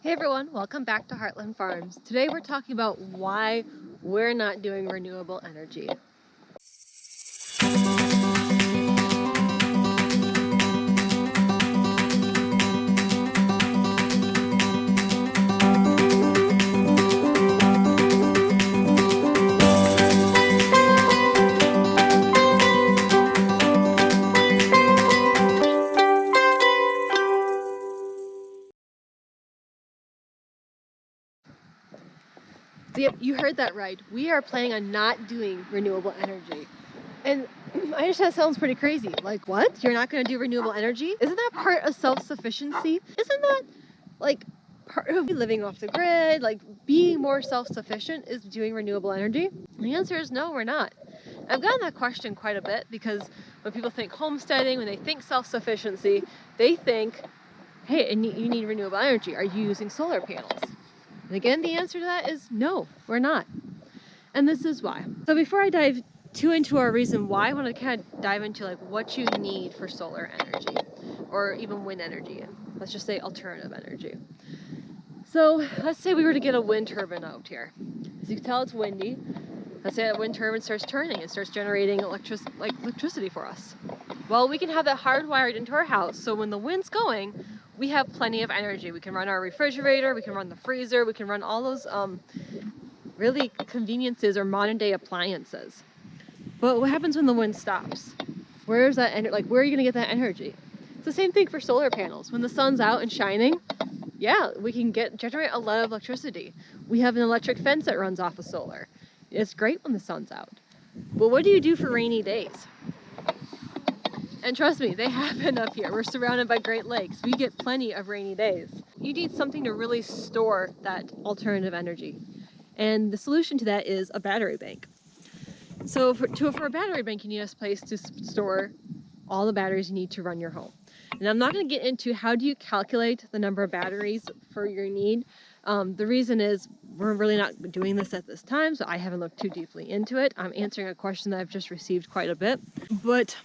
Hey everyone, welcome back to Heartland Farms. Today we're talking about why we're not doing renewable energy. So yep, you heard that right. We are planning on not doing renewable energy. And I understand that sounds pretty crazy. Like, what? You're not going to do renewable energy? Isn't that part of self-sufficiency? Isn't that like part of living off the grid? Like being more self-sufficient is doing renewable energy? And the answer is no, we're not. I've gotten that question quite a bit because when people think homesteading, when they think self-sufficiency, they think, hey, you need renewable energy. Are you using solar panels? And again, the answer to that is no, we're not. And this is why. So before I dive too into our reason why, I want to kind of dive into like what you need for solar energy or even wind energy. Let's just say alternative energy. So let's say we were to get a wind turbine out here. As you can tell, it's windy. Let's say that wind turbine starts turning and starts generating electricity for us. Well, we can have that hardwired into our house, so when the wind's going, we have plenty of energy. We can run our refrigerator, we can run the freezer, we can run all those really conveniences or modern day appliances. But what happens when the wind stops? Where's that where are you gonna get that energy? It's the same thing for solar panels. When the sun's out and shining, yeah, we can generate a lot of electricity. We have an electric fence that runs off of solar. It's great when the sun's out. But what do you do for rainy days? And trust me, they happen up here. We're surrounded by Great Lakes. We get plenty of rainy days. You need something to really store that alternative energy. And the solution to that is a battery bank. So for a battery bank, you need a place to store all the batteries you need to run your home. And I'm not going to get into how do you calculate the number of batteries for your need. The reason is we're really not doing this at this time, so I haven't looked too deeply into it. I'm answering a question that I've just received quite a bit. But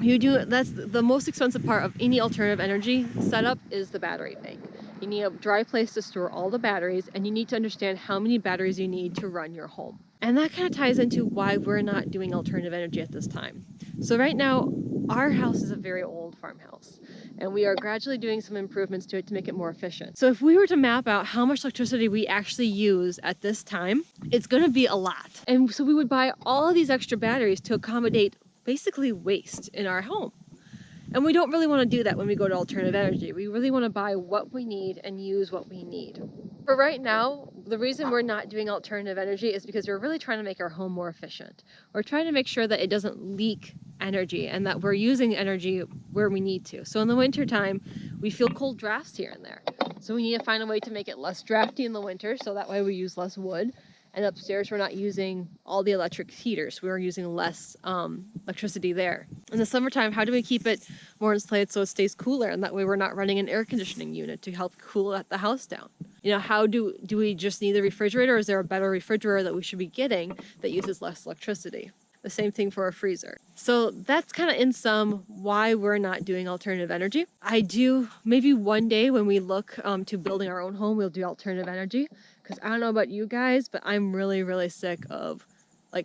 that's the most expensive part of any alternative energy setup is the battery bank. You need a dry place to store all the batteries, and you need to understand how many batteries you need to run your home. And that kind of ties into why we're not doing alternative energy at this time. So right now, our house is a very old farmhouse, and we are gradually doing some improvements to it to make it more efficient. So if we were to map out how much electricity we actually use at this time, it's going to be a lot. And so we would buy all of these extra batteries to accommodate basically waste in our home. And we don't really want to do that when we go to alternative energy. We really want to buy what we need and use what we need. For right now, the reason we're not doing alternative energy is because we're really trying to make our home more efficient. We're trying to make sure that it doesn't leak energy and that we're using energy where we need to. So in the winter time, we feel cold drafts here and there. So we need to find a way to make it less drafty in the winter, so that way we use less wood. And upstairs, we're not using all the electric heaters. We're using less electricity there. In the summertime, how do we keep it more insulated so it stays cooler? And that way we're not running an air conditioning unit to help cool the house down. You know, how do we just need the refrigerator, or is there a better refrigerator that we should be getting that uses less electricity? The same thing for a freezer. So that's kind of in sum why we're not doing alternative energy. Maybe one day when we look to building our own home, we'll do alternative energy. Because I don't know about you guys, but I'm really, really sick of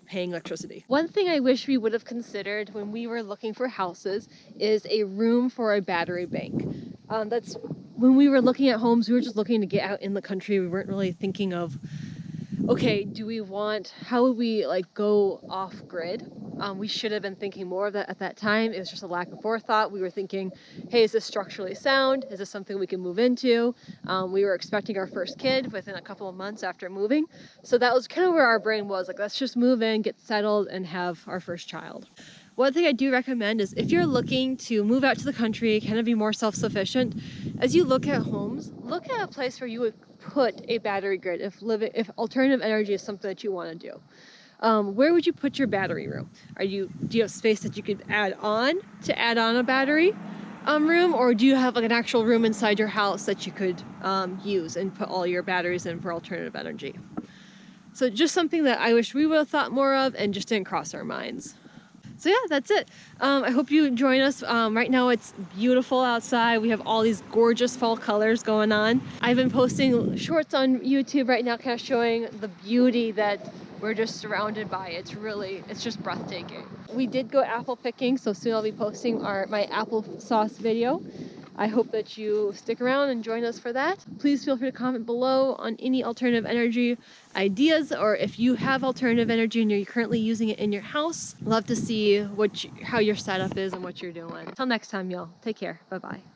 paying electricity. One thing I wish we would have considered when we were looking for houses is a room for a battery bank. That's when we were looking at homes, we were just looking to get out in the country. We weren't really thinking of, okay, how would we go off grid? We should have been thinking more of that at that time. It was just a lack of forethought. We were thinking, hey, is this structurally sound? Is this something we can move into? We were expecting our first kid within a couple of months after moving. So that was kind of where our brain was, let's just move in, get settled, and have our first child. One thing I do recommend is if you're looking to move out to the country, kind of be more self-sufficient, as you look at homes, look at a place where you would put a battery grid if alternative energy is something that you want to do. Where would you put your battery room? Do you have space that you could add on a battery room, or do you have an actual room inside your house that you could use and put all your batteries in for alternative energy? So just something that I wish we would have thought more of and just didn't cross our minds. So yeah, that's it. I hope you join us. Right now it's beautiful outside. We have all these gorgeous fall colors going on. I've been posting shorts on YouTube right now, kind of showing the beauty that we're just surrounded by. It's just breathtaking. We did go apple picking, so soon I'll be posting my applesauce video. I hope that you stick around and join us for that. Please feel free to comment below on any alternative energy ideas, or if you have alternative energy and you're currently using it in your house. Love to see how your setup is and what you're doing. Till next time, y'all. Take care. Bye-bye.